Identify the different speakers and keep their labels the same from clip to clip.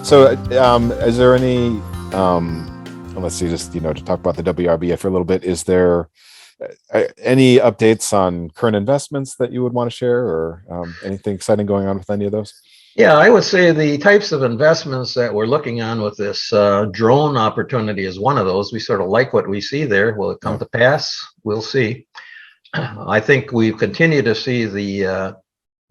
Speaker 1: So, is there any, let's see, just, to talk about the WRBA for a little bit, is there any updates on current investments that you would want to share, or anything exciting going on with any of those?
Speaker 2: Yeah, I would say the types of investments that we're looking on with this drone opportunity is one of those. We sort of like what we see there. Will it come to pass? We'll see. I think we continue to see the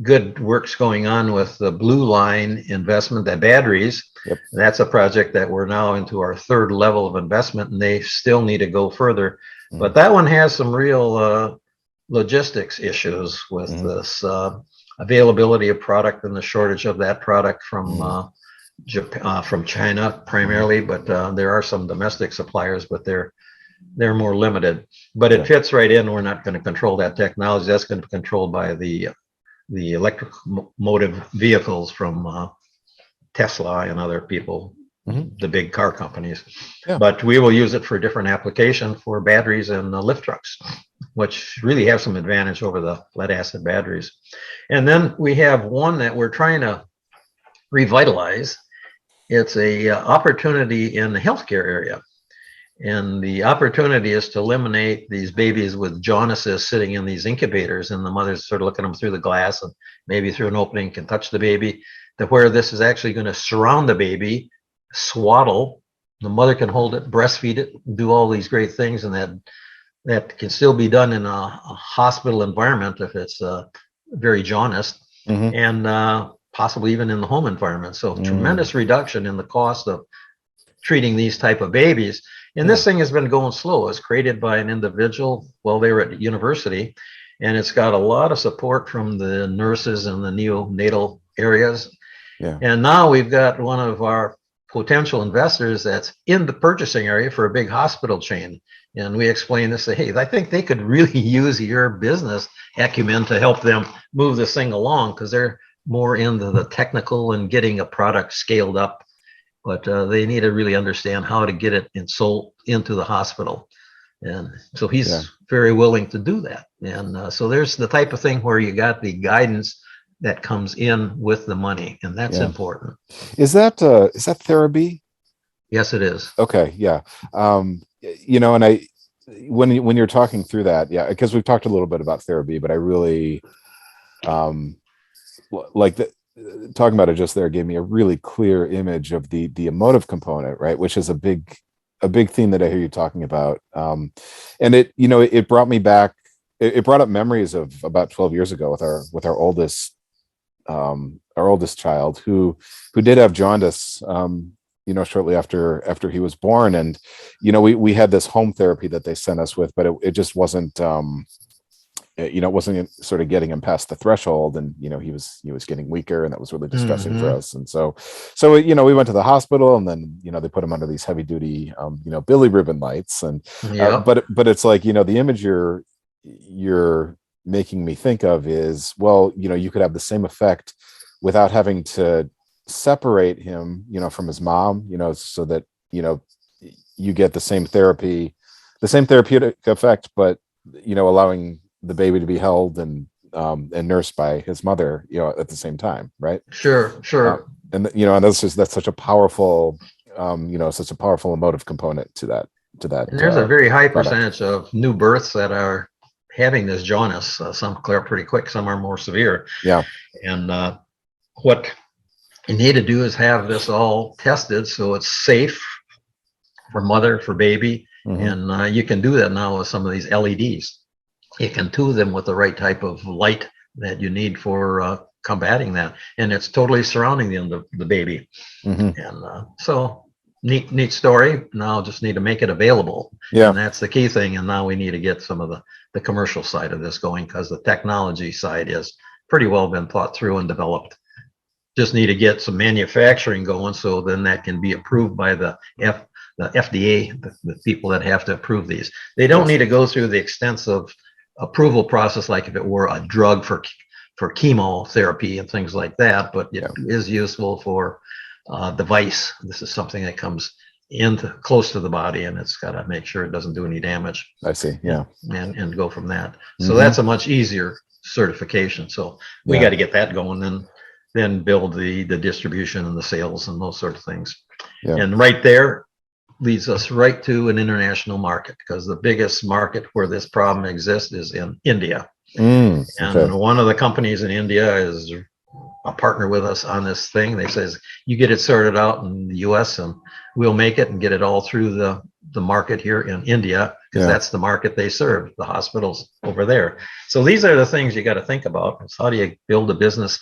Speaker 2: good works going on with the Blue Line investment, that batteries.
Speaker 1: Yep.
Speaker 2: That's a project that we're now into our third level of investment, and they still need to go further. But that one has some real logistics issues with this availability of product and the shortage of that product from Japan, from China primarily. But there are some domestic suppliers, but they're more limited. But it fits right in. We're not going to control that technology. That's going to be controlled by the electric motive vehicles from Tesla and other people, the big car companies. Yeah. But we will use it for different application for batteries and lift trucks, which really have some advantage over the lead acid batteries. And then we have one that we're trying to revitalize. It's a opportunity in the healthcare area. And the opportunity is to eliminate these babies with jaundices sitting in these incubators, and the mother's sort of looking at them through the glass and maybe through an opening can touch the baby, to where this is actually going to surround the baby, swaddle, the mother can hold it, breastfeed it, do all these great things, and that can still be done in a hospital environment if it's very jaundiced, and possibly even in the home environment. So tremendous reduction in the cost of treating these type of babies. And this thing has been going slow. It's created by an individual while they were at university, and it's got a lot of support from the nurses in the neonatal areas. Yeah. And now we've got one of our potential investors that's in the purchasing area for a big hospital chain. And we explain this, say, hey, I think they could really use your business acumen to help them move this thing along, because they're more into the technical and getting a product scaled up. But they need to really understand how to get it sold into the hospital. And so he's very willing to do that. And so there's the type of thing where you got the guidance that comes in with the money, and that's important.
Speaker 1: Is that therapy?
Speaker 2: Yes, it is.
Speaker 1: Okay, yeah. And when you're talking through that, because we've talked a little bit about therapy, but I really like that. Talking about it just there gave me a really clear image of the emotive component, right? Which is a big theme that I hear you talking about. And it brought me back. It brought up memories of about 12 years ago with our oldest child who did have jaundice, shortly after he was born. And, we had this home therapy that they sent us with, but it just wasn't, it wasn't sort of getting him past the threshold, and he was getting weaker, and that was really distressing for us. And so we went to the hospital, and then they put him under these heavy duty billy ribbon lights, and but it's like the image you're making me think of is, well, you could have the same effect without having to separate him from his mom, so that you get the same therapeutic effect, but allowing the baby to be held and nursed by his mother, at the same time, right?
Speaker 2: Sure.
Speaker 1: And that's such a powerful, such a powerful emotive component to that.
Speaker 2: And there's a very high percentage of new births that are having this jaundice. Some clear up pretty quick, some are more severe. Yeah. And what you need to do is have this all tested so it's safe for mother, for baby, and you can do that now with some of these LEDs. You can tune them with the right type of light that you need for combating that, and it's totally surrounding the baby. And so neat story. Now just need to make it available. Yeah, and that's the key thing. And now we need to get some of the commercial side of this going, because the technology side is pretty well been thought through and developed. Just need to get some manufacturing going, so then that can be approved by the FDA, the people that have to approve these. They don't need to go through the extensive approval process like if it were a drug for chemotherapy and things like that, but it is useful for device. This is something that comes into close to the body, and it's got to make sure it doesn't do any damage.
Speaker 1: I see. Yeah.
Speaker 2: And go from that. So that's a much easier certification. So we got to get that going. then build the distribution and the sales and those sort of things.
Speaker 1: Yeah.
Speaker 2: And right there leads us right to an international market, because the biggest market where this problem exists is in India.
Speaker 1: Okay.
Speaker 2: And one of the companies in India is a partner with us on this thing. They says, you get it sorted out in the US and we'll make it and get it all through the market here in India, because that's the market they serve, the hospitals over there. So these are the things you got to think about. It's how do you build a business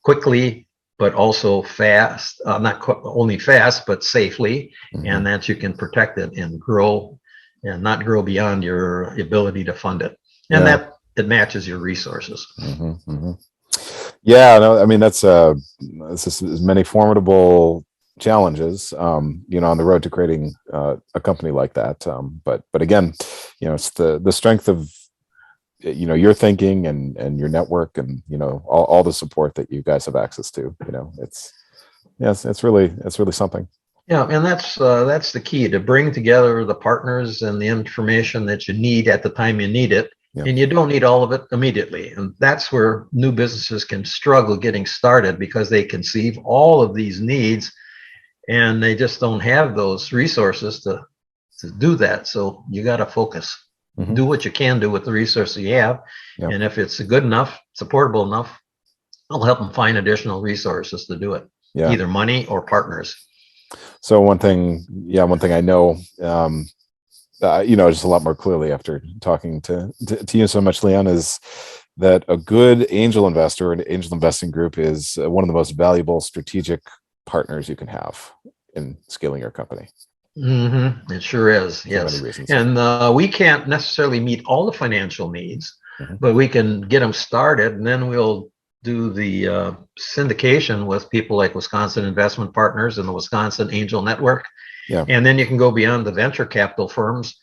Speaker 2: quickly, but also fast, not only fast, but safely, and that you can protect it and grow, and not grow beyond your ability to fund it. And that it matches your resources.
Speaker 1: Yeah, no, I mean, that's many formidable challenges, on the road to creating a company like that. But again, it's the strength of, your thinking and your network, and, all the support that you guys have access to, it's really something.
Speaker 2: Yeah, and that's the key, to bring together the partners and the information that you need at the time you need it. Yeah. And you don't need all of it immediately. And that's where new businesses can struggle getting started, because they conceive all of these needs and they just don't have those resources to do that. So you got to focus, do what you can do with the resources you have. Yep. And if it's good enough, supportable enough, I'll help them find additional resources to do it, either money or partners.
Speaker 1: So one thing I know, just a lot more clearly after talking to you so much, Leon, is that a good angel investor and angel investing group is one of the most valuable strategic partners you can have in scaling your company.
Speaker 2: It sure is. Yes. And we can't necessarily meet all the financial needs, but we can get them started, and then we'll do the syndication with people like Wisconsin Investment Partners and the Wisconsin Angel Network. Yeah. And then you can go beyond the venture capital firms.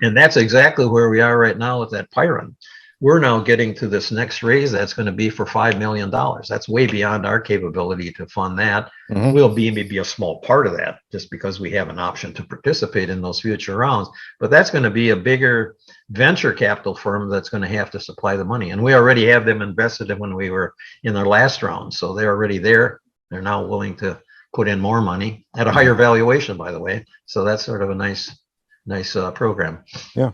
Speaker 2: And that's exactly where we are right now with that Pyron. We're now getting to this next raise that's going to be for $5 million. That's way beyond our capability to fund that. We'll be maybe a small part of that, just because we have an option to participate in those future rounds. But that's going to be a bigger venture capital firm that's going to have to supply the money. And we already have them invested in when we were in their last round. So they're already there. They're now willing to put in more money at a higher valuation, by the way. So that's sort of a nice program.
Speaker 1: Yeah.